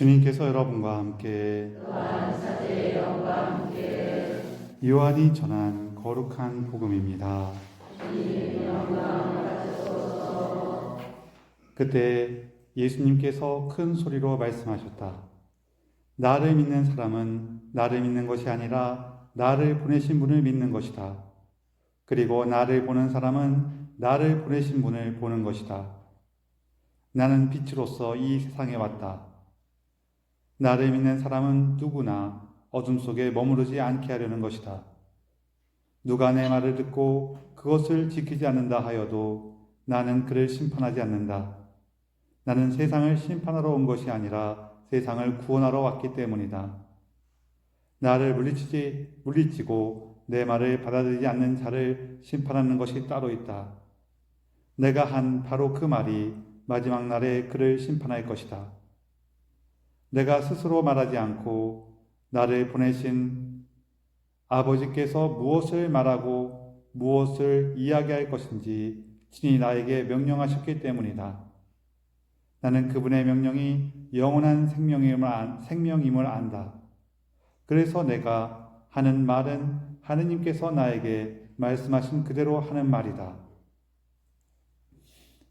주님께서 여러분과 함께 요한이 전한 거룩한 복음입니다. 그때 예수님께서 큰 소리로 말씀하셨다. 나를 믿는 사람은 나를 믿는 것이 아니라 나를 보내신 분을 믿는 것이다. 그리고 나를 보는 사람은 나를 보내신 분을 보는 것이다. 나는 빛으로서 이 세상에 왔다. 나를 믿는 사람은 누구나 어둠 속에 머무르지 않게 하려는 것이다. 누가 내 말을 듣고 그것을 지키지 않는다 하여도 나는 그를 심판하지 않는다. 나는 세상을 심판하러 온 것이 아니라 세상을 구원하러 왔기 때문이다. 나를 물리치고 내 말을 받아들이지 않는 자를 심판하는 것이 따로 있다. 내가 한 바로 그 말이 마지막 날에 그를 심판할 것이다. 내가 스스로 말하지 않고 나를 보내신 아버지께서 무엇을 말하고 무엇을 이야기할 것인지 친히 나에게 명령하셨기 때문이다. 나는 그분의 명령이 영원한 생명임을 안다. 그래서 내가 하는 말은 하느님께서 나에게 말씀하신 그대로 하는 말이다.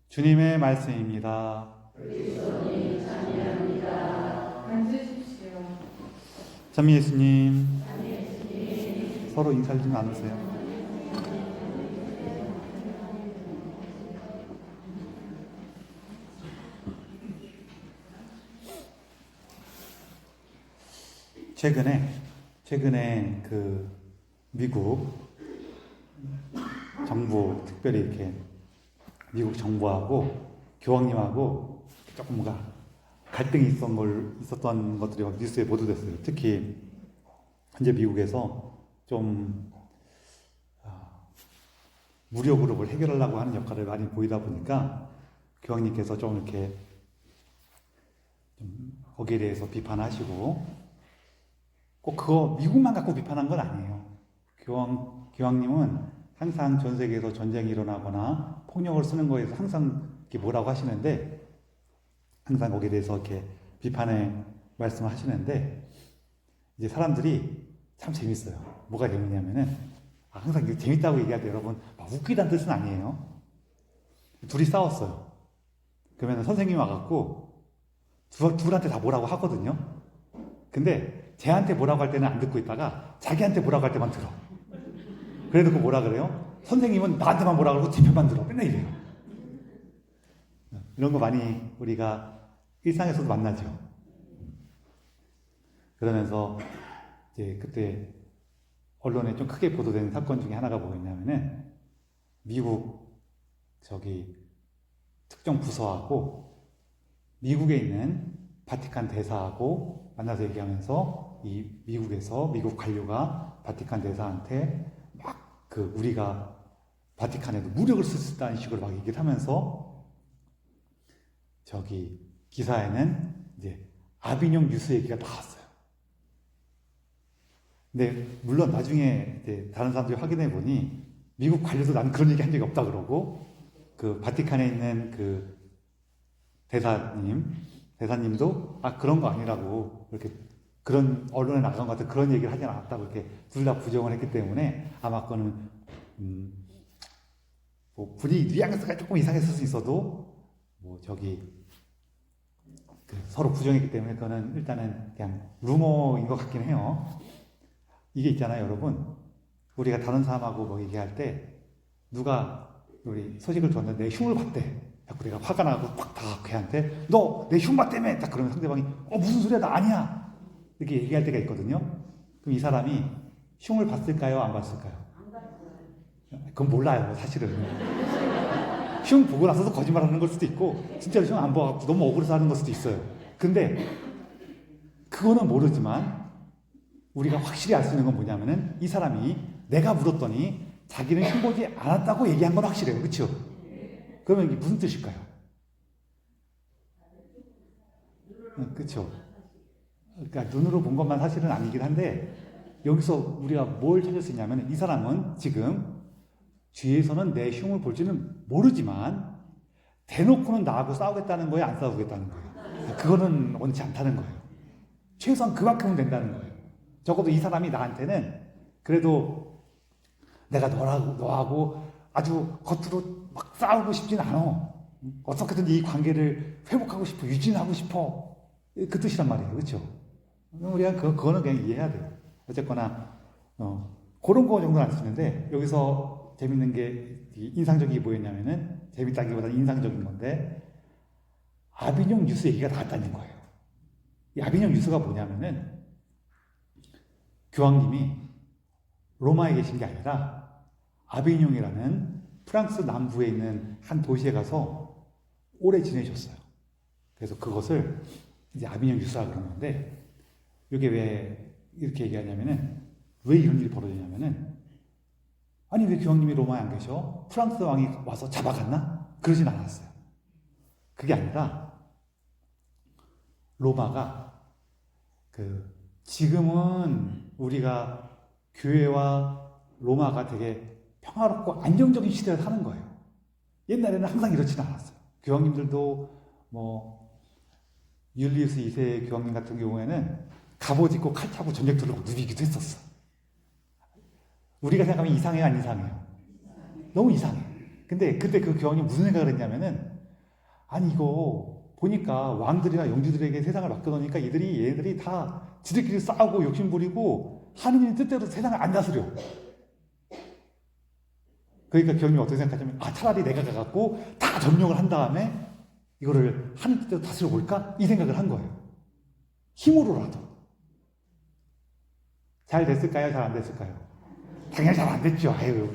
주님의 말씀입니다. 참 예수님, 서로 인사를 좀 나누세요. 최근에 그 미국 정부, 특별히 이렇게 미국 정부하고 교황님하고 조금 뭔가 갈등이 있었던 것들이 막 뉴스에 보도됐어요. 특히 현재 미국에서 좀 무료 그룹을 해결하려고 하는 역할을 많이 보이다 보니까 교황님께서 좀 이렇게 좀 거기에 대해서 비판하시고, 꼭 그거 미국만 갖고 비판한 건 아니에요. 교황님은 항상 전 세계에서 전쟁이 일어나거나 폭력을 쓰는 거에 대해서 항상 이렇게 뭐라고 하시는데, 항상 거기에 대해서 이렇게 비판의 말씀을 하시는데, 이제 사람들이 참 재밌어요. 뭐가 재밌냐면은, 항상 재밌다고 얘기할 때 여러분, 막 웃기다는 뜻은 아니에요. 둘이 싸웠어요. 그러면 선생님이 와갖고 둘한테 다 뭐라고 하거든요. 근데 쟤한테 뭐라고 할 때는 안 듣고 있다가 자기한테 뭐라고 할 때만 들어. 그래도 그 뭐라 그래요? 선생님은 나한테만 뭐라 그러고 지 편만 들어. 맨날 이래요. 이런 거 많이 우리가 일상에서도 만나죠. 그러면서 이제 그때 언론에 좀 크게 보도된 사건 중에 하나가 뭐였냐면은, 미국 특정 부서하고 미국에 있는 바티칸 대사하고 만나서 얘기하면서, 이 미국 관료가 바티칸 대사한테 막 우리가 바티칸에도 무력을 쓸 수 있다는 식으로 막 얘기를 하면서, 기사에는 이제 아비뇽 뉴스 얘기가 나왔어요. 근데 물론 나중에 이제 다른 사람들이 확인해 보니 미국 관료도 난 그런 얘기 한 적이 없다 그러고, 그 바티칸에 있는 그 대사님도 그런 거 아니라고, 이렇게 그런 언론에 나간 것 같아 그런 얘기를 하지 않았다고 이렇게 둘 다 부정을 했기 때문에, 아마 그거는 뭐 분위기 뉘앙스가 조금 이상했을 수 있어도 서로 부정했기 때문에 그거는 일단은 그냥 루머인 것 같긴 해요. 이게 있잖아요, 여러분. 우리가 다른 사람하고 뭐 얘기할 때 누가 우리 소식을 줬는데 내 흉을 봤대. 자꾸 내가 화가 나고 막 다 걔한테 너 내 흉 봤다며. 딱 그러면 상대방이 무슨 소리야, 나 아니야. 이렇게 얘기할 때가 있거든요. 그럼 이 사람이 흉을 봤을까요, 안 봤을까요? 안 봤어요. 그건 몰라요, 사실은. 흉 보고 나서도 거짓말하는 걸 수도 있고, 진짜로 흉 안 봐갖고 너무 억울해서 하는 걸 수도 있어요. 근데 그거는 모르지만 우리가 확실히 알 수 있는 건 뭐냐면은, 이 사람이 내가 물었더니 자기는 흉 보지 않았다고 얘기한 건 확실해요. 그렇죠? 그러면 이게 무슨 뜻일까요? 그렇죠? 그러니까 눈으로 본 것만 사실은 아니긴 한데, 여기서 우리가 뭘 찾을 수 있냐면, 이 사람은 지금 뒤에서는 내 흉을 볼지는 모르지만 대놓고는 나하고 싸우겠다는 거예요, 안 싸우겠다는 거예요? 그거는 원치 않다는 거예요. 최소한 그만큼은 된다는 거예요. 적어도 이 사람이 나한테는 그래도 내가 너하고 아주 겉으로 막 싸우고 싶진 않아. 어떻게든 이 관계를 회복하고 싶어, 유지하고 싶어. 그 뜻이란 말이에요. 그렇죠? 우리가 그거는 그냥 이해해야 돼요. 어쨌거나 그런 거 정도는 안 쓰는데 여기서 재밌는 게 인상적인 게 뭐였냐면은 재밌다기보다는 인상적인 건데 아비뇽 뉴스 얘기가 나왔다는 거예요. 이 아비뇽 뉴스가 뭐냐면은 교황님이 로마에 계신 게 아니라 아비뇽이라는 프랑스 남부에 있는 한 도시에 가서 오래 지내셨어요. 그래서 그것을 이제 아비뇽 뉴스라 그러는데 이게 왜 이렇게 얘기하냐면은 왜 이런 일이 벌어지냐면은 아니 왜 교황님이 로마에 안 계셔? 프랑스 왕이 와서 잡아갔나? 그러진 않았어요. 그게 아니라 로마가 지금은 우리가 교회와 로마가 되게 평화롭고 안정적인 시대를 사는 거예요. 옛날에는 항상 이렇지는 않았어요. 교황님들도 율리우스 2세 교황님 같은 경우에는 갑옷 입고 칼 차고 전쟁 들고 누비기도 했었어. 우리가 생각하면 이상해요, 안 이상해요? 너무 이상해. 근데 그때 그 교황이 무슨 생각을 했냐면은 아니 이거 보니까 왕들이나 영주들에게 세상을 맡겨놓으니까 얘들이 다 지들끼리 싸우고 욕심부리고 하느님 뜻대로 세상을 안 다스려. 그러니까 교황님이 어떻게 생각하냐면 차라리 내가 가갖고 다 점령을 한 다음에 이거를 하느님 뜻대로 다스려 볼까? 이 생각을 한 거예요. 힘으로라도. 잘 됐을까요? 잘 안 됐을까요? 당연히 잘 안 됐죠. 아유,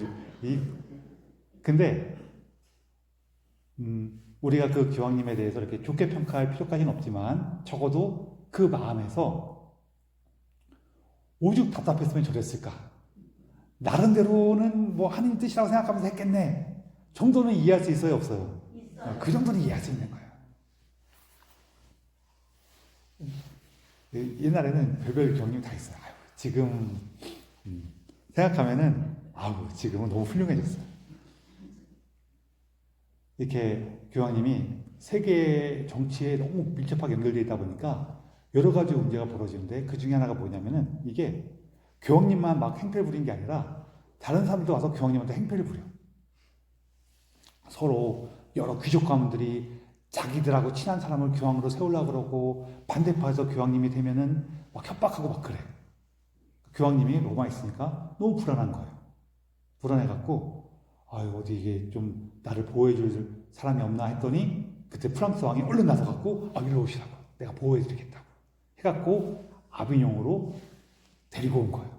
근데 우리가 그 교황님에 대해서 이렇게 좋게 평가할 필요까지는 없지만 적어도 그 마음에서 오죽 답답했으면 저랬을까. 나름대로는 뭐 하나님 뜻이라고 생각하면서 했겠네. 정도는 이해할 수 있어요, 없어요? 그 정도는 이해할 수 있는 거예요. 옛날에는 별별 교황님 다 있어요. 아유, 지금 생각하면은 지금은 너무 훌륭해졌어요. 이렇게 교황님이 세계 정치에 너무 밀접하게 연결되어 있다 보니까 여러 가지 문제가 벌어지는데 그 중에 하나가 뭐냐면은 이게 교황님만 막 행패를 부린 게 아니라 다른 사람들도 와서 교황님한테 행패를 부려. 서로 여러 귀족 가문들이 자기들하고 친한 사람을 교황으로 세우려고 그러고 반대파에서 교황님이 되면은 막 협박하고 막 그래. 교황님이 로마에 있으니까 너무 불안한 거예요. 불안해갖고 어디 이게 좀 나를 보호해줄 사람이 없나 했더니 그때 프랑스 왕이 얼른 나서갖고 일로 오시라고 내가 보호해드리겠다고 해갖고 아비뇽으로 데리고 온 거예요.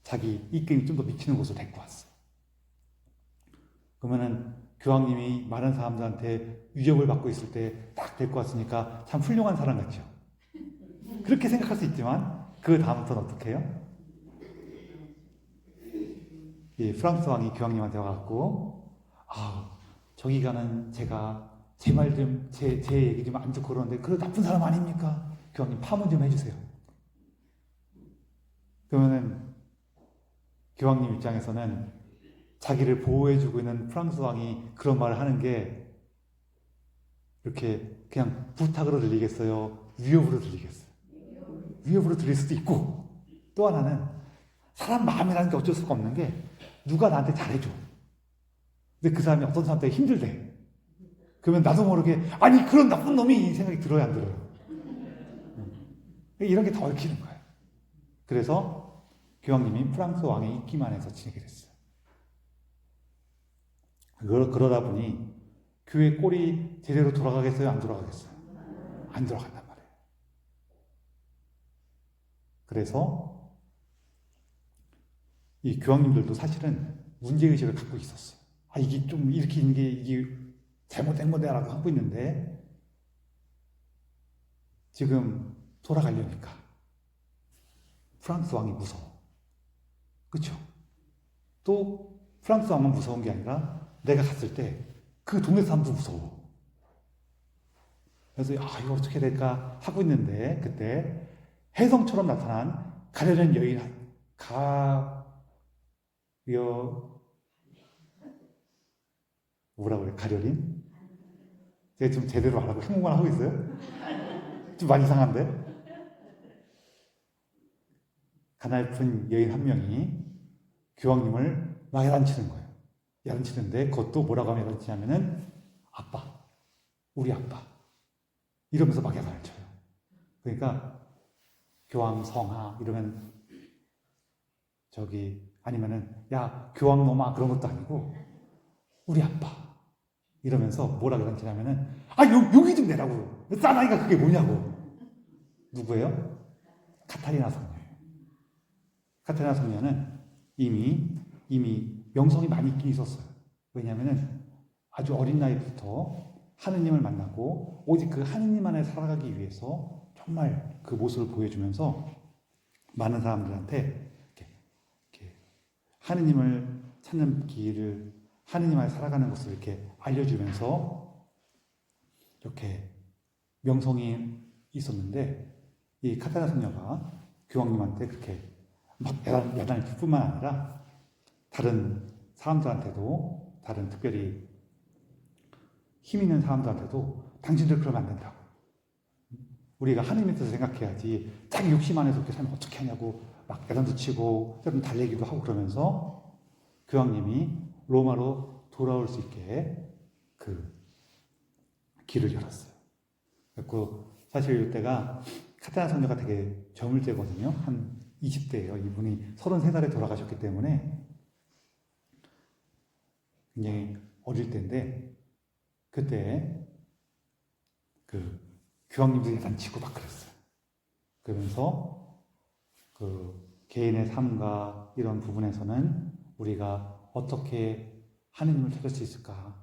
자기 입김이 좀 더 미치는 곳으로 데리고 왔어. 그러면은 교황님이 많은 사람들한테 위협을 받고 있을 때 딱 데리고 왔으니까 참 훌륭한 사람 같죠. 그렇게 생각할 수 있지만 그 다음부터는 어떻게 해요? 이 프랑스 왕이 교황님한테 와갖고 저기 가는 제가 제 말 좀 제 얘기 좀 안 듣고 그러는데 그래도 나쁜 사람 아닙니까? 교황님 파문 좀 해주세요. 그러면은 교황님 입장에서는 자기를 보호해주고 있는 프랑스 왕이 그런 말을 하는 게 이렇게 그냥 부탁으로 들리겠어요? 위협으로 들리겠어요? 위협으로 들릴 수도 있고 또 하나는 사람 마음이라는 게 어쩔 수가 없는 게 누가 나한테 잘해줘. 근데 그 사람이 어떤 사람한테 힘들대. 그러면 나도 모르게 아니 그런 나쁜 놈이 이 생각이 들어야 안 들어요. 이런 게 더 얽히는 거예요. 그래서 교황님이 프랑스 왕의 입기만 해서 지내게 됐어요. 그러다 보니 교회 꼴이 제대로 돌아가겠어요? 안 돌아가겠어요? 안 돌아간단 말이에요. 그래서 이 교황님들도 사실은 문제의식을 갖고 있었어요. 이게 좀 이렇게 있는 게 이게 잘못된 건데라고 하고 있는데 지금 돌아가려니까 프랑스 왕이 무서워. 그렇죠? 또 프랑스 왕만 무서운 게 아니라 내가 갔을 때 그 동네 사람도 무서워. 그래서 이거 어떻게 될까 하고 있는데 그때 혜성처럼 나타난 가련한 여인 뭐라고 그래? 가련인? 제가 지금 제대로 안 하고 한국말 하고 있어요? 좀 많이 이상한데? 가냘픈 여인 한 명이 교황님을 막 야단치는 거예요. 야단치는데 그것도 뭐라고 하면 야단치냐면은 아빠, 우리 아빠 이러면서 막 야단을 쳐요. 그러니까 교황 성하 이러면 아니면은 야 교황 놈아 그런 것도 아니고 우리 아빠 이러면서 뭐라고 야단치냐면은 용기 좀 내라고. 싸나이가 그게 뭐냐고. 누구예요? 카타리나 성녀예요. 카타리나 성녀는 이미 명성이 많이 있긴 있었어요. 왜냐하면은 아주 어린 나이부터 하느님을 만나고 오직 그 하느님 안에 살아가기 위해서 정말 그 모습을 보여주면서 많은 사람들한테 이렇게 하느님을 찾는 길을 하느님 안에 살아가는 것을 이렇게 알려주면서 이렇게 명성이 있었는데 이 카타리나 성녀가 교황님한테 그렇게 막 야단을 필 뿐만 아니라 다른 사람들한테도 다른 특별히 힘 있는 사람들한테도 당신들 그러면 안 된다고. 우리가 하느님의 뜻을 생각해야지 자기 욕심 안에서 그렇게 살면 어떻게 하냐고 막 야단도 치고 좀 달래기도 하고 그러면서 교황님이 로마로 돌아올 수 있게 그 길을 열었어요. 그래서 사실 이때가 카타리나 성녀가 되게 젊을 때거든요. 한 20대예요. 이분이 33살에 돌아가셨기 때문에 굉장히 어릴 때인데 그때 그 교황님도 야단치고 막 그랬어요. 그러면서 그 개인의 삶과 이런 부분에서는 우리가 어떻게 하느님을 찾을 수 있을까?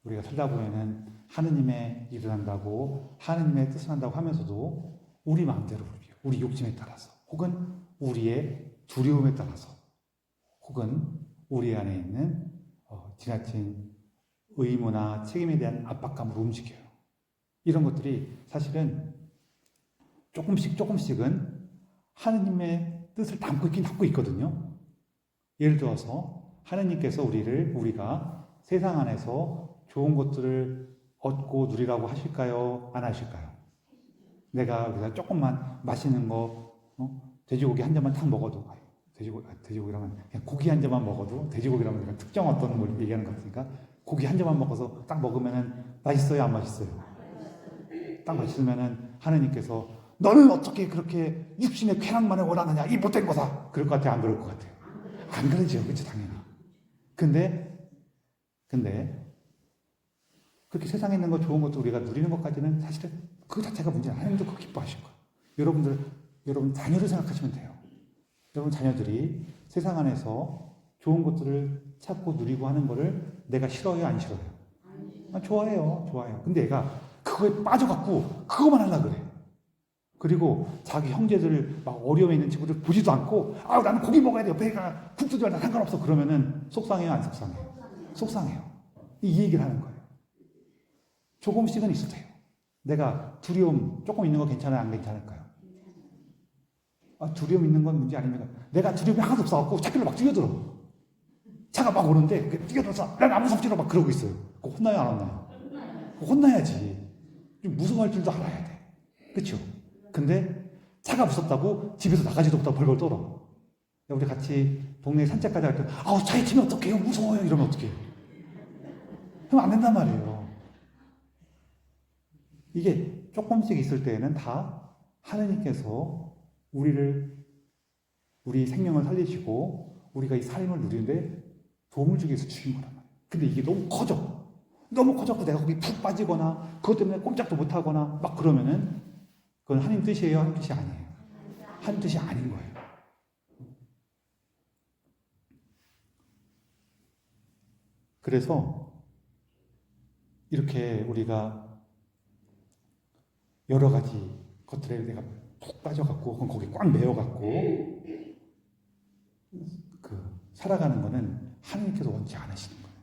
우리가 살다 보면은 하느님의 일을 한다고 하느님의 뜻을 한다고 하면서도 우리 마음대로 우리 욕심에 따라서 혹은 우리의 두려움에 따라서 혹은 우리 안에 있는 지나친 의무나 책임에 대한 압박감으로 움직여요. 이런 것들이 사실은 조금씩은 하느님의 뜻을 담고 있거든요. 예를 들어서 하느님께서 우리가 세상 안에서 좋은 것들을 얻고 누리라고 하실까요? 안 하실까요? 내가 조금만 맛있는 거, 돼지고기 한 점만 탁 먹어도, 돼지고기라면 그냥 고기 한 점만 먹어도, 돼지고기라면 그냥 특정 어떤 걸 얘기하는 것 같으니까, 고기 한 점만 먹어서 딱 먹으면은 맛있어요? 안 맛있어요? 딱 맛있으면은 하느님께서 너는 어떻게 그렇게 육신의 쾌락만을 원하느냐? 이 못된 거다! 그럴 것 같아요? 안 그럴 것 같아요? 안 그러죠. 그렇죠. 당연히. 근데, 그렇게 세상에 있는 거 좋은 것도 우리가 누리는 것까지는 사실은 그 자체가 문제는 하나님도 그거 기뻐하실 거예요. 여러분 자녀를 생각하시면 돼요. 여러분 자녀들이 세상 안에서 좋은 것들을 찾고 누리고 하는 거를 내가 싫어해요? 안 싫어해요? 좋아해요. 근데 얘가 그거에 빠져갖고 그거만 하려고 그래. 그리고 자기 형제들 막 어려움에 있는 친구들 보지도 않고 나는 고기 먹어야 돼. 옆에 가 국도 좀 상관없어. 그러면은 속상해요? 안 속상해요? 속상해요. 이 얘기를 하는 거예요. 조금씩은 있어도 돼요. 내가 두려움 조금 있는 거 괜찮아요? 안 괜찮을까요? 두려움 있는 건 문제 아닙니까? 내가 두려움이 하나도 없어갖고 차길로 막 뛰어들어. 차가 막 오는데 뛰어들어서 난 아무 섭지로 막 그러고 있어요. 그거 혼나요? 안 혼나요? 혼나야지. 좀 무서워할 줄도 알아야 돼. 그렇죠? 근데 차가 무섭다고 집에서 나가지도 못하고 벌벌 떨어. 우리 같이 동네 산책까지 할 때 차에 치면 어떡해요? 무서워요. 이러면 어떡해요? 그럼 안 된단 말이에요. 이게 조금씩 있을 때에는 다 하느님께서 우리 생명을 살리시고 우리가 이 삶을 누리는데 도움을 주기 위해서 주신 거란 말이에요. 근데 이게 너무 커졌고 내가 거기 푹 빠지거나 그것 때문에 꼼짝도 못하거나 막 그러면은 그건 하나님 뜻이에요? 하나님 뜻이 아니에요? 하나님 뜻이 아닌 거예요. 그래서 이렇게 우리가 여러 가지 것들에 내가 푹 빠져갖고 혹은 거기 꽉 매여갖고 살아가는 거는 하나님께서 원치 않으시는 거예요.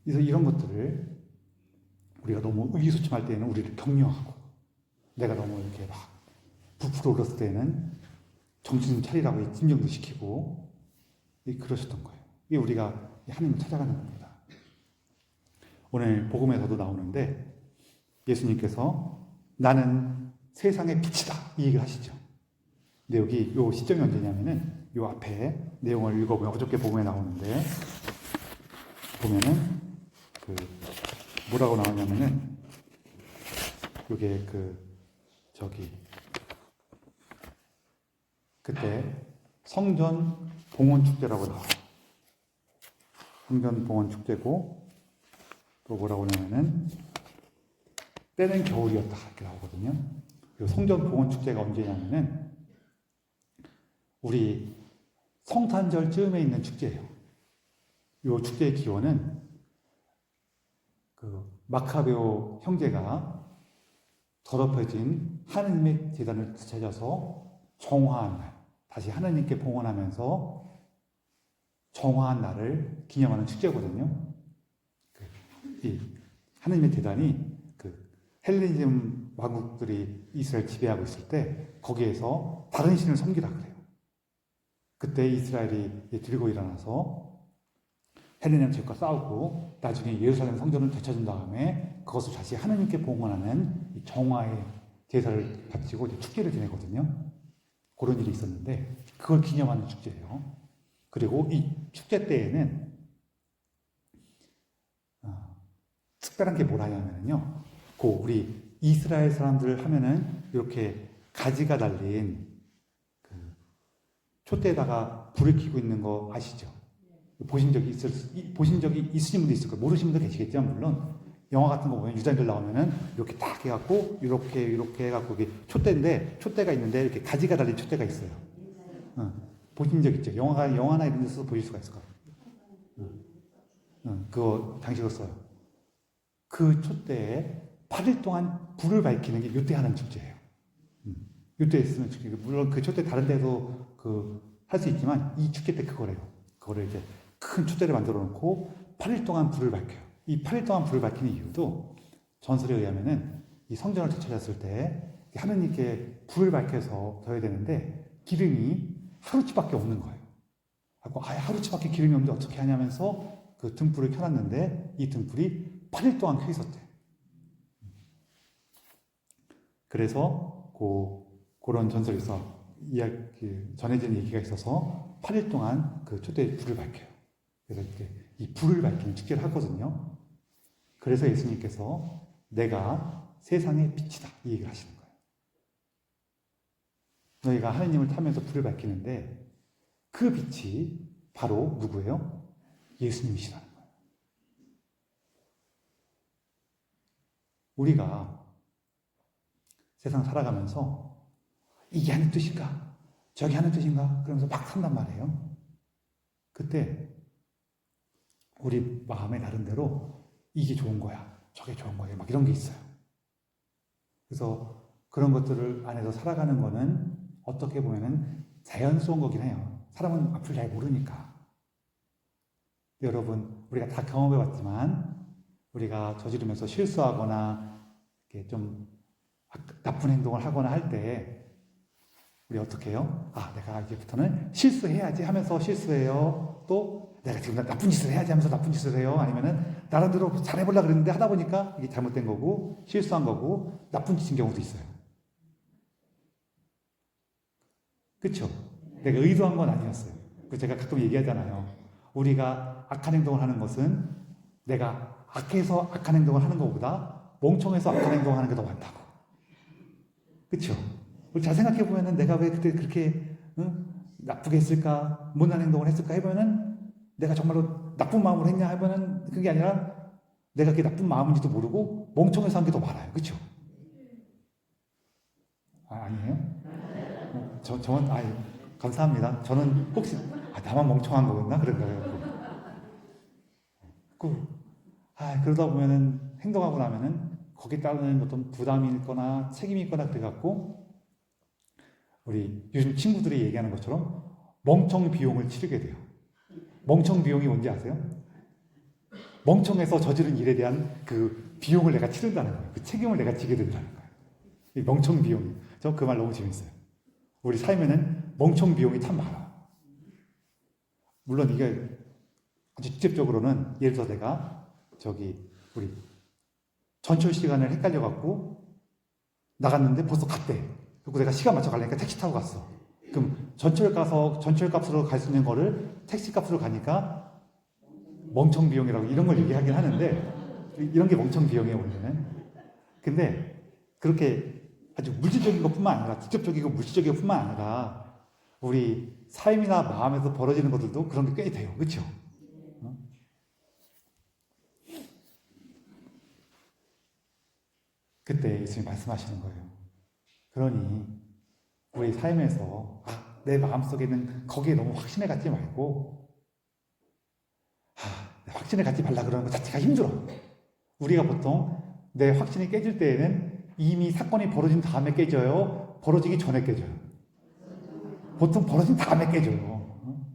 그래서 이런 것들을 우리가 너무 의기소침할 때에는 우리를 격려하고 내가 너무 이렇게 막 부풀어 올랐을 때는 정신 좀 차리라고 진정도 시키고 그러셨던 거예요. 이게 우리가 하나님을 찾아가는 겁니다. 오늘 복음에서도 나오는데 예수님께서 나는 세상의 빛이다 이 얘기를 하시죠. 근데 여기 요 시점이 언제냐면은 요 앞에 내용을 읽어보면 어저께 복음에 나오는데 보면은 그 뭐라고 나오냐면은 요게 그때 성전 봉헌 축제라고 나와요. 성전 봉헌 축제고 또 뭐라고 하냐면은 때는 겨울이었다 이렇게 나오거든요. 요 성전 봉헌 축제가 언제냐면은 우리 성탄절 즈음에 있는 축제예요. 요 축제의 기원은 그 마카베오 형제가 더럽혀진 하느님의 제단을 되찾아서 정화한 날, 다시 하느님께 봉헌하면서 정화한 날을 기념하는 축제거든요. 이 하느님의 제단이 그 헬레니즘 왕국들이 이스라엘 지배하고 있을 때 거기에서 다른 신을 섬기라 그래요. 그때 이스라엘이 들고 일어나서 헬레니즘 제국과 싸우고 나중에 예루살렘 성전을 되찾은 다음에 그것을 다시 하느님께 봉헌하는 정화의 제사를 바치고 축제를 지내거든요. 그런 일이 있었는데 그걸 기념하는 축제예요. 그리고 이 축제 때에는 특별한 게 뭐라냐면요, 우리 이스라엘 사람들 하면은 이렇게 가지가 달린 그 촛대에다가 불을 켜고 있는 거 아시죠? 보신 적이 있으신 분도 있을 거예요. 모르신 분도 계시겠지만 물론 영화 같은 거 보면 유전들 나오면은 이렇게 딱 해갖고 이렇게 해갖고 이게 촛대가 있는데 이렇게 가지가 달린 촛대가 있어요. 보신 적 있죠? 영화나 이런 데서 보실 수가 있을 거예요. 그거 장식을 써요. 그 촛대에 8일 동안 불을 밝히는 게 이때 하는 축제예요. 이때 있으면 축제. 물론 그 촛대 다른 데도 할 수 있지만 이 축제 때 그거래요. 그거를 이제 큰 촛대를 만들어 놓고 8일 동안 불을 밝혀요. 이 8일 동안 불을 밝히는 이유도 전설에 의하면은 이 성전을 되찾았을 때 하느님께 불을 밝혀서 둬야 되는데 기름이 하루치밖에 없는 거예요. 하루치밖에 기름이 없는데 어떻게 하냐면서 그 등불을 켜놨는데 이 등불이 8일 동안 켜 있었대요. 그래서 그런 전설이 있어 전해지는 얘기가 있어서 8일 동안 그 촛대에 불을 밝혀요. 그래서 이렇게 이 불을 밝히는 축제를 하거든요. 그래서 예수님께서 내가 세상의 빛이다 이 얘기를 하시는 거예요. 너희가 하느님을 타면서 불을 밝히는데 그 빛이 바로 누구예요? 예수님이시라는 거예요. 우리가 세상 살아가면서 이게 하는 뜻인가? 저게 하는 뜻인가? 그러면서 막 산단 말이에요. 그때 우리 마음의 나름대로 이게 좋은 거야, 저게 좋은 거야, 막 이런 게 있어요. 그래서 그런 것들을 안에서 살아가는 거는 어떻게 보면은 자연스러운 거긴 해요. 사람은 앞을 잘 모르니까. 여러분, 우리가 다 경험해봤지만 우리가 저지르면서 실수하거나 이렇게 좀 나쁜 행동을 하거나 할 때 우리 어떻게 해요? 내가 이제부터는 실수해야지 하면서 실수해요. 또 내가 지금 나쁜 짓을 해야지 하면서 나쁜 짓을 해요. 아니면은 나름대로 잘해보려고 그랬는데 하다 보니까 이게 잘못된 거고 실수한 거고 나쁜 짓인 경우도 있어요. 그렇죠? 내가 의도한 건 아니었어요. 제가 가끔 얘기하잖아요. 우리가 악한 행동을 하는 것은 내가 악해서 악한 행동을 하는 것보다 멍청해서 악한 행동을 하는 게 더 많다고. 그렇죠? 잘 생각해 보면은 내가 왜 그때 그렇게 나쁘게 했을까, 못난 행동을 했을까 해보면은 내가 정말로 나쁜 마음으로 했냐 해보면은 그게 아니라 내가 그게 나쁜 마음인지도 모르고 멍청해서 한 게 더 많아요. 그렇죠? 아니에요? 감사합니다. 저는 혹시 나만 멍청한 거였나 그런 거예요. 그러다 보면은 행동하고 나면은 거기에 따르는 어떤 부담이 있거나 책임이 있거나 그래갖고 우리 요즘 친구들이 얘기하는 것처럼 멍청 비용을 치르게 돼요. 멍청 비용이 뭔지 아세요? 멍청해서 저지른 일에 대한 그 비용을 내가 치른다는 거예요. 그 책임을 내가 지게 된다는 거예요. 이 멍청 비용이. 저 그 말 너무 재밌어요. 우리 삶에는 멍청 비용이 참 많아. 물론 이게 아주 직접적으로는 예를 들어서 내가 우리 전철 시간을 헷갈려갖고 나갔는데 벌써 갔대. 그리고 내가 시간 맞춰 가려니까 택시 타고 갔어. 그럼 전철 값으로 갈 수 있는 거를 택시 값으로 가니까 멍청 비용이라고 이런 걸 얘기하긴 하는데, 이런 게 멍청 비용이에요, 원래는. 근데 그렇게 아주 물질적인 것뿐만 아니라, 직접적이고 물질적인 것뿐만 아니라 우리 삶이나 마음에서 벌어지는 것들도 그런 게 꽤 돼요. 그렇죠? 그때 예수님이 말씀하시는 거예요. 그러니 우리 삶에서 내 마음속에는 거기에 너무 확신을 갖지 말고, 확신을 갖지 말라 그러는 것 자체가 힘들어. 우리가 보통 내 확신이 깨질 때에는 이미 사건이 벌어진 다음에 깨져요? 벌어지기 전에 깨져요? 보통 벌어진 다음에 깨져요.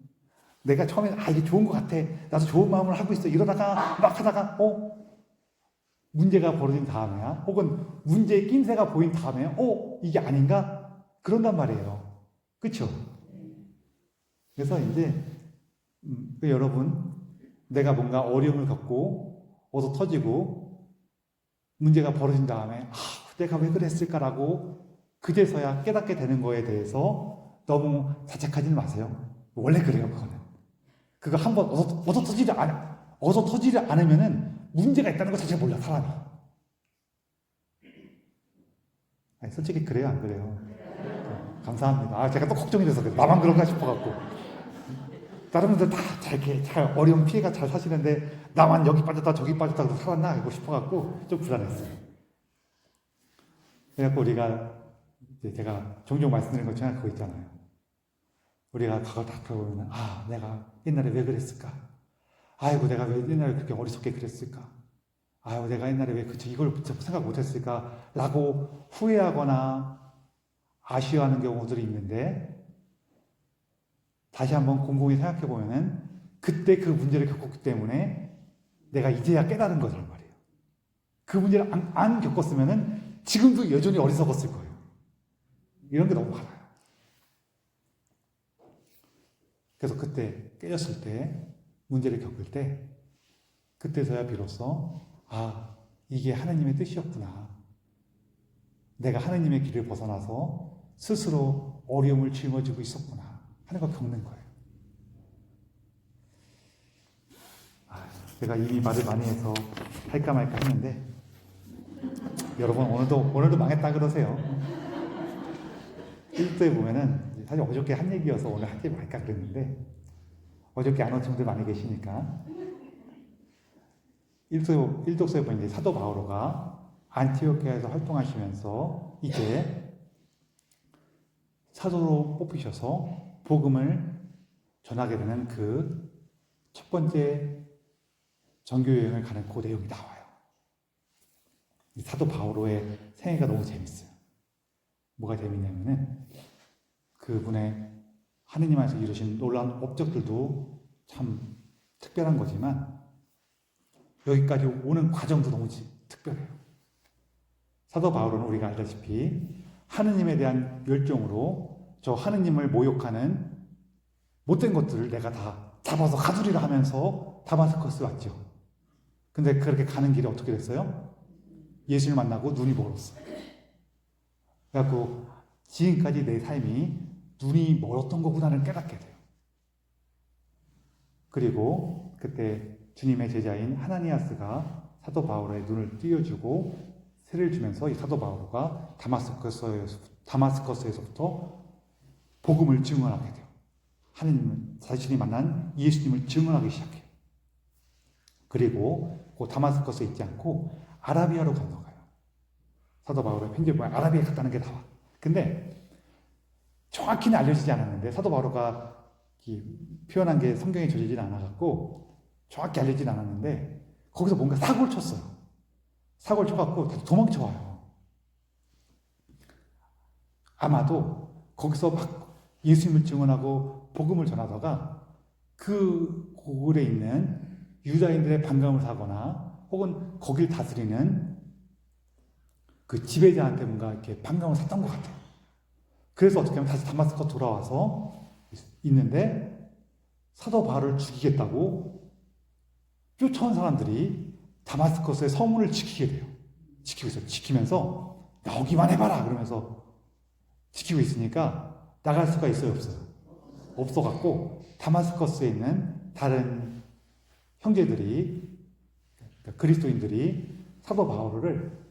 내가 처음에 이게 좋은 것 같아, 나도 좋은 마음을 하고 있어, 이러다가 막 하다가 문제가 벌어진 다음에야, 혹은 문제의 낌새가 보인 다음에 이게 아닌가? 그런단 말이에요. 그렇죠? 그래서 이제 여러분, 내가 뭔가 어려움을 겪고 얻어 터지고 문제가 벌어진 다음에 내가 왜 그랬을까라고 그제서야 깨닫게 되는 거에 대해서 너무 자책하지는 마세요. 원래 그래요, 그거는. 그거 한번 얻어 터지지 않으면은 문제가 있다는 것 자체를 몰라, 사람이. 아니, 솔직히 그래요, 안 그래요? 감사합니다. 제가 또 걱정이 돼서 그래요. 나만 그런가 싶어갖고. 다른 분들 다 잘 어려운 피해가 잘 사시는데 나만 여기 빠졌다 저기 빠졌다 그래서 살았나 하고 싶어갖고 좀 불안했어요. 그래갖고 우리가 제가 종종 말씀드린 것처럼 그거 있잖아요. 우리가 그걸 다 들어보면 내가 옛날에 왜 그랬을까? 아이고 내가 왜 옛날에 그렇게 어리석게 그랬을까? 아이고 내가 옛날에 왜 이걸 생각 못했을까? 라고 후회하거나 아쉬워하는 경우들이 있는데, 다시 한번 곰곰이 생각해 보면은 그때 그 문제를 겪었기 때문에 내가 이제야 깨달은 거란 말이에요. 그 문제를 안 겪었으면은 지금도 여전히 어리석었을 거예요. 이런 게 너무 많아요. 그래서 그때 깨졌을 때, 문제를 겪을 때, 그때서야 비로소 이게 하나님의 뜻이었구나. 내가 하나님의 길을 벗어나서 스스로 어려움을 짊어지고 있었구나 하는 걸 겪는 거예요. 제가 이미 말을 많이 해서 할까 말까 했는데, 여러분 오늘도 망했다 그러세요. 1도에 보면은 사실 어저께 한 얘기여서 오늘 하지 말까 그랬는데, 어저께 안 오신 분들 많이 계시니까 1독서에 보면 사도 바오로가 안티오키아에서 활동하시면서 이제 사도로 뽑히셔서 복음을 전하게 되는 그 첫 번째 전교 여행을 가는 그 내용이 나와요. 사도 바오로의 생애가 너무 재밌어요. 뭐가 재밌냐면은 그분의 하느님 안에서 이루신 놀라운 업적들도 참 특별한 거지만 여기까지 오는 과정도 너무 특별해요. 사도 바오로는 우리가 알다시피 하느님에 대한 열정으로 저 하느님을 모욕하는 못된 것들을 내가 다 잡아서 가두리라 하면서 다마스커스 왔죠. 근데 그렇게 가는 길에 어떻게 됐어요? 예수를 만나고 눈이 멀었어요. 그래갖고 지금까지 내 삶이 눈이 멀었던 거구나를 깨닫게 돼요. 그리고 그때 주님의 제자인 하나니아스가 사도 바오로의 눈을 띄워주고 세를 주면서 이 사도 바오로가 다마스커스에서부터 복음을 증언하게 돼요. 하나님을 자신이 만난 예수님을 증언하기 시작해요. 그리고 그 다마스커스에 있지 않고 아라비아로 건너가요. 사도 바오로의 편지에 보면 아라비아에 갔다는 게 나와. 근데 정확히는 알려지지 않았는데, 사도 바오로가 표현한 게 성경에 저지진 않아갖고 정확히 알려지진 않았는데, 거기서 뭔가 사고를 쳤어요. 사고를 쳐갖고 도망쳐와요. 아마도 거기서 막 예수님을 증언하고 복음을 전하다가 그 고을에 있는 유다인들의 반감을 사거나 혹은 거길 다스리는 그 지배자한테 뭔가 이렇게 반감을 샀던 것 같아요. 그래서 어떻게 하면 다시 다마스커 돌아와서 있는데, 사도 바울을 죽이겠다고 쫓아온 사람들이 다마스커스의 성문을 지키게 돼요. 지키고 있어요. 지키면서 나오기만 해봐라 그러면서 지키고 있으니까 나갈 수가 있어요, 없어요? 없어갖고 다마스커스에 있는 다른 형제들이, 그러니까 그리스도인들이 사도 바울을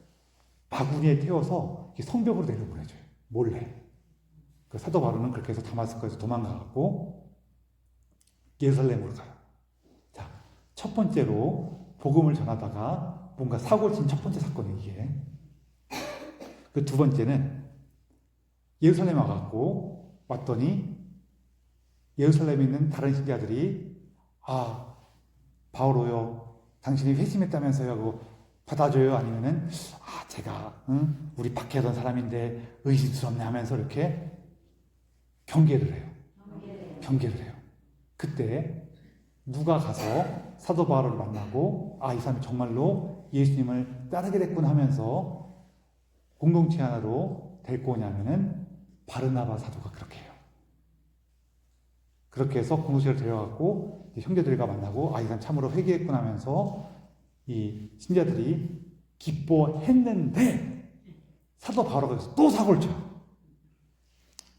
바구니에 태워서 성벽으로 내려보내줘요. 몰래. 그 사도 바울은 그렇게 해서 다마스커에서 도망가갖고 예루살렘으로 가요. 자, 첫 번째로 복음을 전하다가 뭔가 사고를 친 첫 번째 사건이 이게. 그 두 번째는 예루살렘 와갖고 왔더니 예루살렘에 있는 다른 신자들이 바오로요, 당신이 회심했다면서요 하고 받아줘요? 아니면은 제가 우리 박해하던 사람인데 의심스럽네 하면서 이렇게 경계를 해요. 경계를 해요. 그때 누가 가서 사도 바울을 만나고 이 사람이 정말로 예수님을 따르게 됐군 하면서 공동체 하나로 데리고 오냐면은 바르나바 사도가 그렇게 해요. 그렇게 해서 공동체를 데려가고 형제들과 만나고 이 사람 참으로 회개했군 하면서 이 신자들이 기뻐했는데 사도 바울가 또 사고를 쳐요.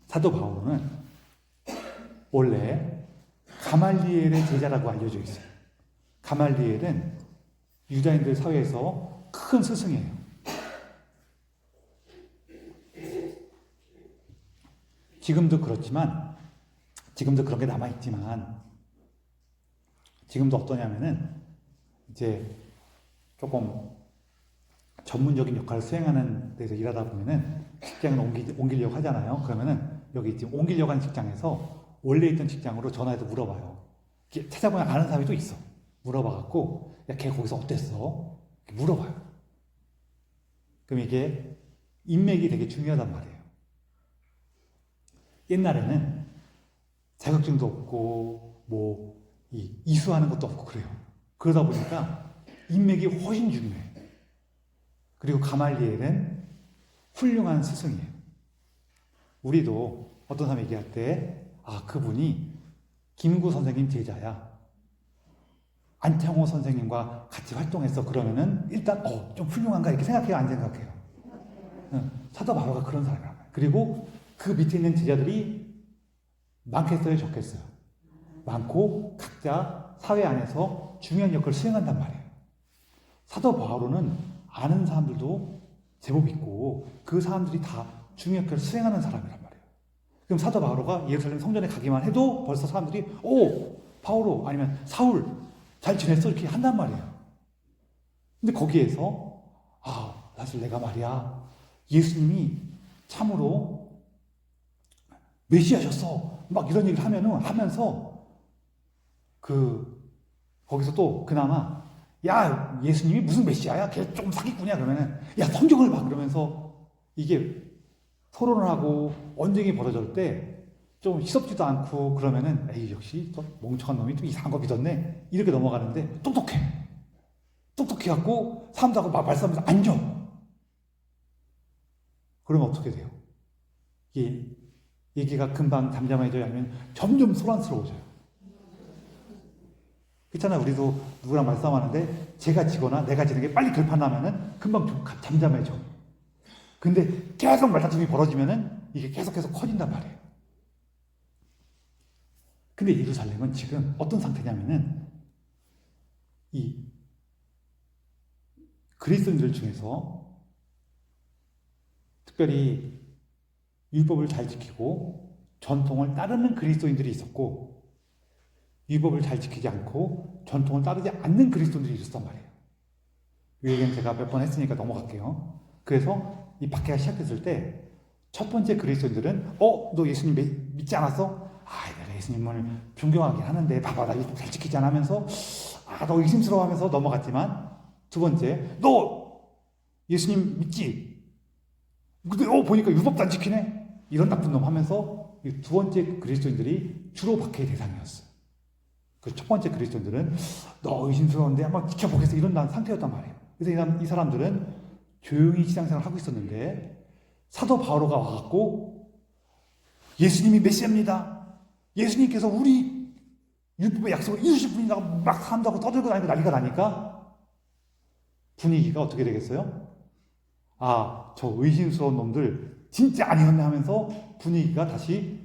사도 바울은 원래 가말리엘의 제자라고 알려져 있어요. 가말리엘은 유다인들 사회에서 큰 스승이에요. 지금도 그렇지만, 지금도 그런 게 남아있지만, 지금도 어떠냐면은, 이제 조금 전문적인 역할을 수행하는 데서 일하다 보면은 직장을 옮기려고 하잖아요. 그러면은 여기 지금 옮기려고 하는 직장에서 원래 있던 직장으로 전화해서 물어봐요. 찾아보면 아는 사람이 또 있어. 물어봐갖고, 야, 걔 거기서 어땠어? 물어봐요. 그럼 이게 인맥이 되게 중요하단 말이에요. 옛날에는 자격증도 없고 이수하는 것도 없고 그래요. 그러다 보니까 인맥이 훨씬 중요해요. 그리고 가말리엘은 훌륭한 스승이에요. 우리도 어떤 사람이 얘기할 때 그분이 김구 선생님 제자야. 안창호 선생님과 같이 활동했어. 그러면은 일단 좀 훌륭한가 이렇게 생각해요? 안 생각해요? 사도 바울가 그런 사람이란 말이에요. 그리고 그 밑에 있는 제자들이 많겠어요? 적겠어요? 많고 각자 사회 안에서 중요한 역할을 수행한단 말이에요. 사도 바울은 아는 사람들도 제법 있고 그 사람들이 다 중요한 역할을 수행하는 사람이란 말이에요. 그럼 사도 바울가 예루살렘 성전에 가기만 해도 벌써 사람들이 바울로 아니면 사울 잘 지냈어? 이렇게 한단 말이에요. 근데 거기에서 사실 내가 말이야 예수님이 참으로 메시아셨어. 막 이런 얘기를 하면서 거기서 또 그나마 야 예수님이 무슨 메시아야? 걔 좀 사기꾼이야. 그러면은 야 성경을 봐. 그러면서 이게 토론을 하고 언쟁이 벌어질 때 좀 희섭지도 않고 그러면은 에이 역시 또 멍청한 놈이 좀 이상한 거 믿었네. 이렇게 넘어가는데 똑똑해갖고 사람들하고 말싸움에서 앉아. 그러면 어떻게 돼요? 이게 얘기가 금방 잠잠해져야 하면 점점 소란스러워져요. 그렇잖아요. 우리도 누구랑 말싸움하는데 제가 지거나 내가 지는 게 빨리 결판나면은 금방 좀 잠잠해져. 근데 계속 말다툼이 벌어지면은 이게 계속해서 커진단 말이에요. 근데 예루살렘은 지금 어떤 상태냐면은 이 그리스도인들 중에서 특별히 율법을 잘 지키고 전통을 따르는 그리스도인들이 있었고 율법을 잘 지키지 않고 전통을 따르지 않는 그리스도인들이 있었단 말이에요. 이 얘기는 제가 몇 번 했으니까 넘어갈게요. 그래서 이 박해가 시작됐을 때 첫 번째 그리스도인들은 너 예수님 믿지 않았어? 내가 예수님을 존경하긴 하는데 봐봐 나 율법 잘 지키지 않아 하면서 너 의심스러워하면서 넘어갔지만 두 번째 너 예수님 믿지? 근데 보니까 율법도 안 지키네? 이런 나쁜 놈 하면서 이 두 번째 그리스도인들이 주로 박해의 대상이었어요. 그 첫 번째 그리스도인들은 너 의심스러운데 한번 지켜보겠어 이런 상태였단 말이에요. 그래서 이 사람들은 조용히 신앙생활을 하고 있었는데 사도 바오로가 와갖고 예수님이 메시아입니다. 예수님께서 우리 율법의 약속을 이루실 분이라고 막 사람들하고 떠들고 다니고 난리가 나니까 분위기가 어떻게 되겠어요? 저 의심스러운 놈들 진짜 아니었네 하면서 분위기가 다시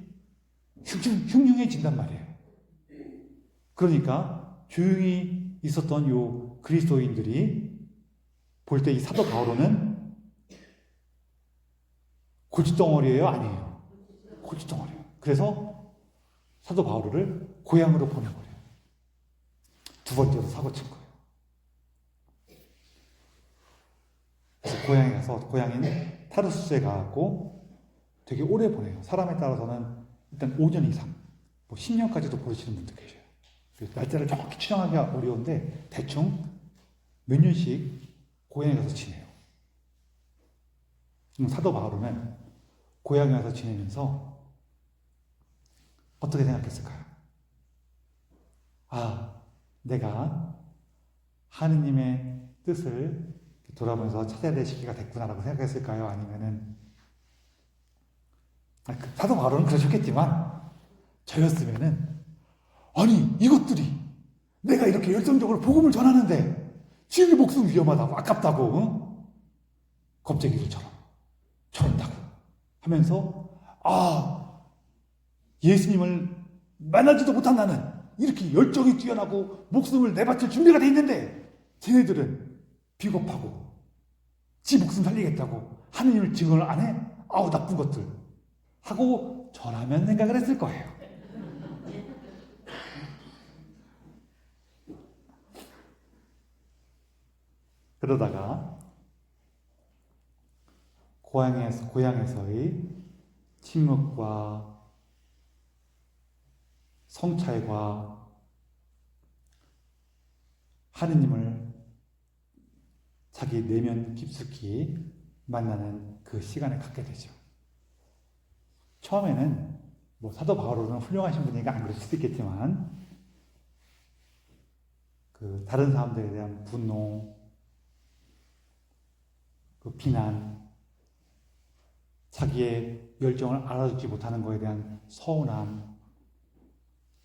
흉흉해진단 말이에요. 그러니까 조용히 있었던 요 그리스도인들이 볼 때 이 사도 바오로는 골칫덩어리예요? 아니에요. 골칫덩어리예요. 그래서 사도 바오로를 고향으로 보내버려요. 두 번째로 사고 친 거예요. 그래서 고향에 가서 고향인 타르수스에 가고 되게 오래 보내요. 사람에 따라서는 일단 5년 이상, 뭐 10년까지도 보내시는 분도 계셔요. 날짜를 정확히 추정하기가 어려운데 대충 몇 년씩 고향에 가서 지내요. 사도 바오로는 고향에 가서 지내면서 어떻게 생각했을까요? 내가 하느님의 뜻을 돌아보면서 찾아야 될 시기가 됐구나라고 생각했을까요? 아니면은 사도 바오로는 그러셨겠지만 저였으면은 이것들이 내가 이렇게 열정적으로 복음을 전하는데 지금 목숨 위험하다고 아깝다고 겁쟁이들처럼 저런다고 하면서 예수님을 만나지도 못한 나는 이렇게 열정이 뛰어나고 목숨을 내바칠 준비가 돼 있는데 쟤네들은 비겁하고 지 목숨 살리겠다고 하느님을 증언을 안 해? 나쁜 것들 하고 저라면 생각을 했을 거예요. 그러다가 고향에서의 침묵과 성찰과 하느님을 자기 내면 깊숙이 만나는 그 시간을 갖게 되죠. 처음에는 사도 바오로는 훌륭하신 분이니까 안 그럴 수도 있겠지만 다른 사람들에 대한 분노, 비난, 자기의 열정을 알아주지 못하는 것에 대한 서운함,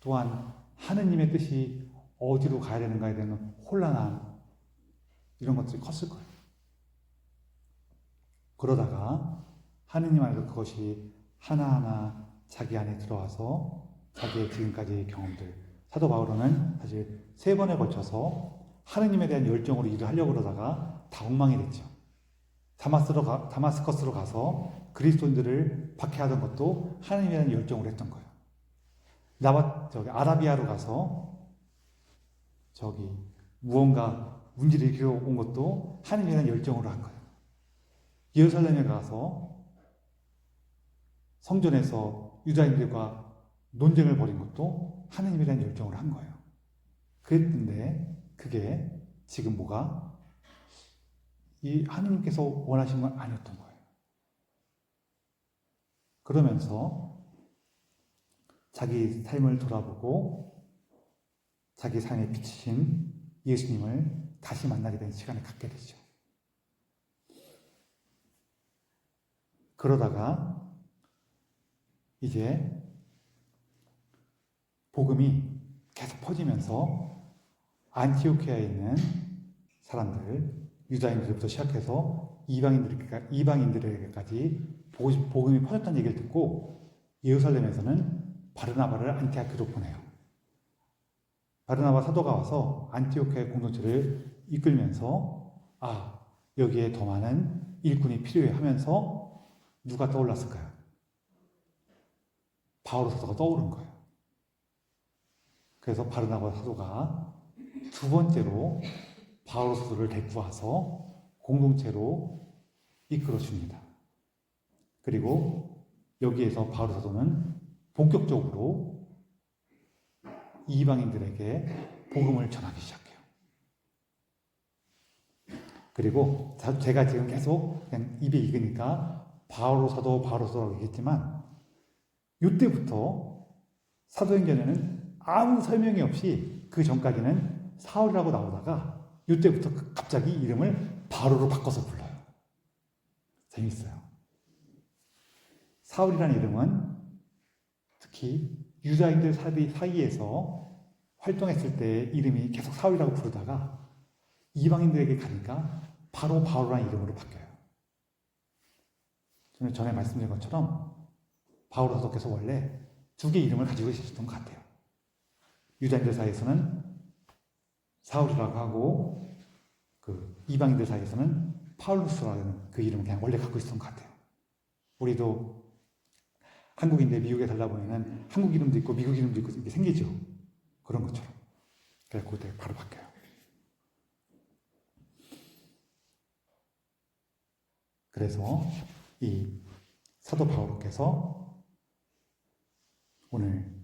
또한 하느님의 뜻이 어디로 가야 되는가에 대한 혼란함, 이런 것들이 컸을 거예요. 그러다가 하느님 안에서 그것이 하나하나 자기 안에 들어와서 자기의 지금까지의 경험들, 사도 바오로는 사실 3번에 걸쳐서 하느님에 대한 열정으로 일을 하려고 그러다가 다 엉망이 됐죠. 다마스커스로 가서 그리스도인들을 박해하던 것도 하느님에 대한 열정으로 했던 거예요. 아라비아로 가서 무언가 문제를 일으켜 온 것도 하느님에 대한 열정으로 한 거예요. 예루살렘에 가서 성전에서 유다인들과 논쟁을 벌인 것도 하느님에 대한 열정으로 한 거예요. 그랬는데 그게 지금 이 하느님께서 원하신 건 아니었던 거예요. 그러면서 자기 삶을 돌아보고 자기 삶에 비추신 예수님을 다시 만나게 된 시간을 갖게 되죠. 그러다가 이제 복음이 계속 퍼지면서 안티오키아에 있는 사람들, 유다인들부터 시작해서 이방인들에게까지 복음이 퍼졌다는 얘기를 듣고 예루살렘에서는 바르나바를 안티오키아로 보내요. 바르나바 사도가 와서 안티오키아의 공동체를 이끌면서 여기에 더 많은 일꾼이 필요해 하면서 누가 떠올랐을까요? 바오로 사도가 떠오른 거예요. 그래서 바르나바 사도가 두 번째로 바오로 사도를 데리고 와서 공동체로 이끌어줍니다. 그리고 여기에서 바오로 사도는 본격적으로 이방인들에게 복음을 전하기 시작해요. 그리고 제가 지금 계속 그냥 입에 익으니까 바오로 사도라고 얘기했지만 이때부터 사도행전에는 아무 설명이 없이 그 전까지는 사울이라고 나오다가 이때부터 갑자기 이름을 바로로 바꿔서 불러요. 재밌어요. 사울이라는 이름은 특히 유다인들 사이에서 활동했을 때 이름이 계속 사울이라고 부르다가 이방인들에게 가니까 바로라는 이름으로 바뀌어요. 저는 전에 말씀드린 것처럼 바울 사도께서 원래 두 개의 이름을 가지고 계셨던 것 같아요. 유다인들 사이에서는 사울이라고 하고 그 이방인들 사이에서는 파울루스라는 그 이름을 그냥 원래 갖고 있었던 것 같아요. 우리도 한국인데 미국에 살다 보면은 한국 이름도 있고 미국 이름도 있고 이렇게 생기죠. 그런 것처럼. 그래서 그때 바로 바뀌어요. 그래서 이 사도 바울께서 오늘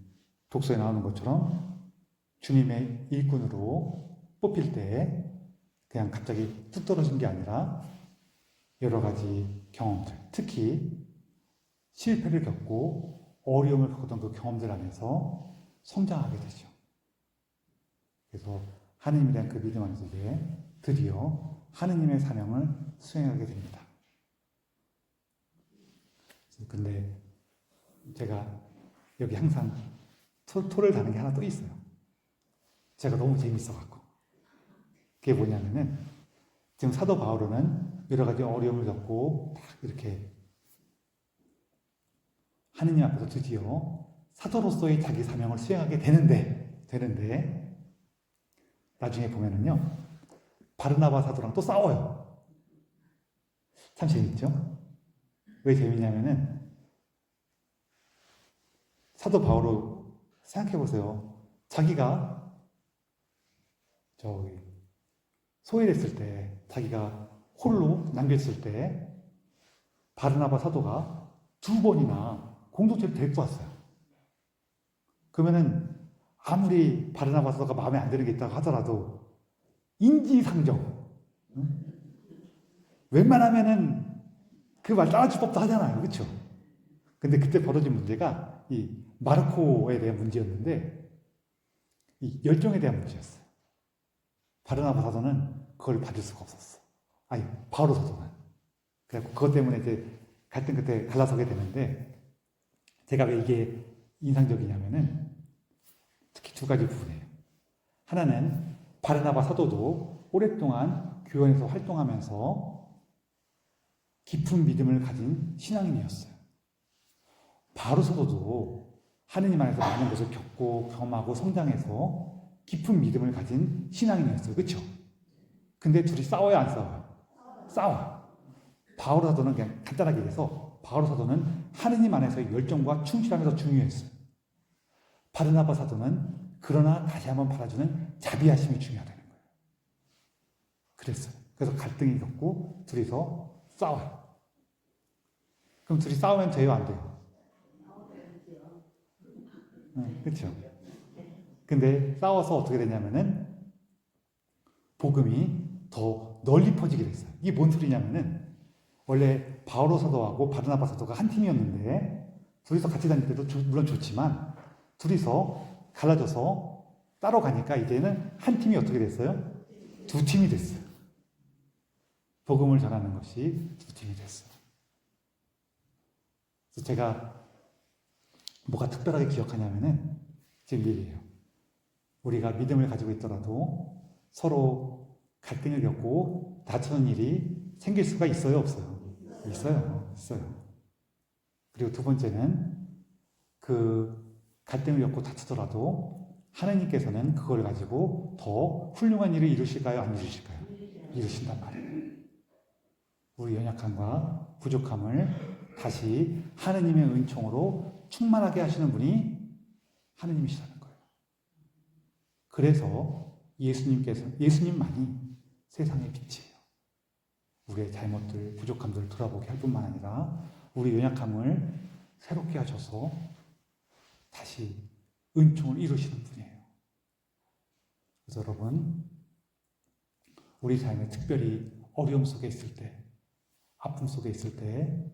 독서에 나오는 것처럼 주님의 일꾼으로 뽑힐 때 그냥 갑자기 뚝 떨어진 게 아니라 여러 가지 경험들, 특히 실패를 겪고 어려움을 겪었던 그 경험들 안에서 성장하게 되죠. 그래서 하느님에 대한 그 믿음 안에서 이제 드디어 하느님의 사명을 수행하게 됩니다. 근데 제가 여기 항상 토를 다는 게 하나 또 있어요. 제가 너무 재밌어갖고. 그게 뭐냐면은 지금 사도 바울은 여러 가지 어려움을 겪고 딱 이렇게 하느님 앞에서 드디어 사도로서의 자기 사명을 수행하게 되는데 나중에 보면은요 바르나바 사도랑 또 싸워요. 참 재밌죠? 왜 재밌냐면은 사도 바울을 생각해 보세요. 자기가 소외됐을 때, 자기가 홀로 남겼을 때 바르나바 사도가 2번이나 공동체를 데리고 왔어요. 그러면은 아무리 바르나바 사도가 마음에 안 드는 게 있다고 하더라도 인지상정, 웬만하면은 그 말 따라줄 법도 하잖아요. 그렇죠? 근데 그때 벌어진 문제가 이 마르코에 대한 문제였는데 이 열정에 대한 문제였어요. 바르나바 사도는 그걸 받을 수가 없었어. 아니, 바울 사도는. 그래서 그것 때문에 이제 갈등 끝에 갈라서게 되는데 제가 왜 이게 인상적이냐면은 특히 2가지 부분이에요. 하나는 바르나바 사도도 오랫동안 교회에서 활동하면서 깊은 믿음을 가진 신앙인이었어요. 바로 사도도 하느님 안에서 많은 것을 겪고 경험하고 성장해서 깊은 믿음을 가진 신앙인이었어요. 그렇죠? 근데 둘이 싸워요, 안 싸워요? 싸워요. 바울 사도는 그냥 간단하게 얘기해서 바울 사도는 하느님 안에서의 열정과 충실함이 더 중요했어요. 바르나바 사도는 그러나 다시 한번 받아주는 자비하심이 중요하다는 거예요. 그랬어요. 그래서 갈등이 겪고 둘이서 싸워요. 그럼 둘이 싸우면 돼요, 안 돼요? 그렇죠. 근데 싸워서 어떻게 되냐면은 복음이 더 널리 퍼지게 됐어요. 이게 뭔 소리냐면은 원래 바오로 사도하고 바르나바 사도가 한 팀이었는데 둘이서 같이 다닐 때도 물론 좋지만 둘이서 갈라져서 따로 가니까 이제는 한 팀이 어떻게 됐어요? 2팀이 됐어요. 복음을 전하는 것이 2팀이 됐어요. 그래서 제가 뭐가 특별하게 기억하냐면은 지금 얘기해요. 우리가 믿음을 가지고 있더라도 서로 갈등을 겪고 다투는 일이 생길 수가 있어요, 없어요? 있어요. 그리고 2번째는 그 갈등을 겪고 다투더라도 하나님께서는 그걸 가지고 더 훌륭한 일을 이루실까요? 안 이루실까요? 이루신단 말이에요. 우리 연약함과 부족함을 다시 하느님의 은총으로 충만하게 하시는 분이 하느님이시라는 거예요. 그래서 예수님만이 세상의 빛이에요. 우리의 잘못들, 부족함들을 돌아보게 할 뿐만 아니라 우리 연약함을 새롭게 하셔서 다시 은총을 이루시는 분이에요. 그래서 여러분, 우리 삶에 특별히 어려움 속에 있을 때, 아픔 속에 있을 때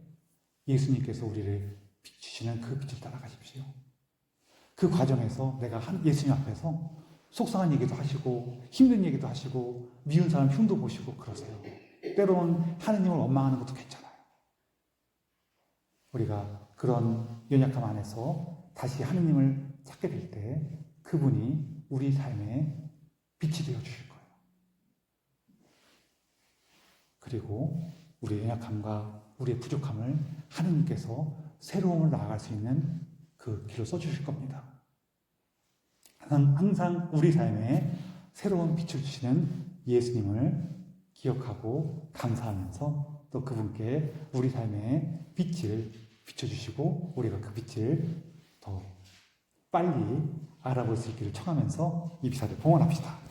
예수님께서 우리를 비추시는 그 빛을 따라가십시오. 그 과정에서 내가 예수님 앞에서 속상한 얘기도 하시고 힘든 얘기도 하시고 미운 사람 흉도 보시고 그러세요. 때로는 하느님을 원망하는 것도 괜찮아요. 우리가 그런 연약함 안에서 다시 하느님을 찾게 될 때 그분이 우리 삶에 빛이 되어 주실 거예요. 그리고 우리 연약함과 우리의 부족함을 하느님께서 새로움을 나아갈 수 있는 그 길을 써주실 겁니다. 항상 우리 삶에 새로운 빛을 주시는 예수님을 기억하고 감사하면서 또 그분께 우리 삶에 빛을 비춰주시고 우리가 그 빛을 더 빨리 알아볼 수 있기를 청하면서 이 비사를 봉헌합시다.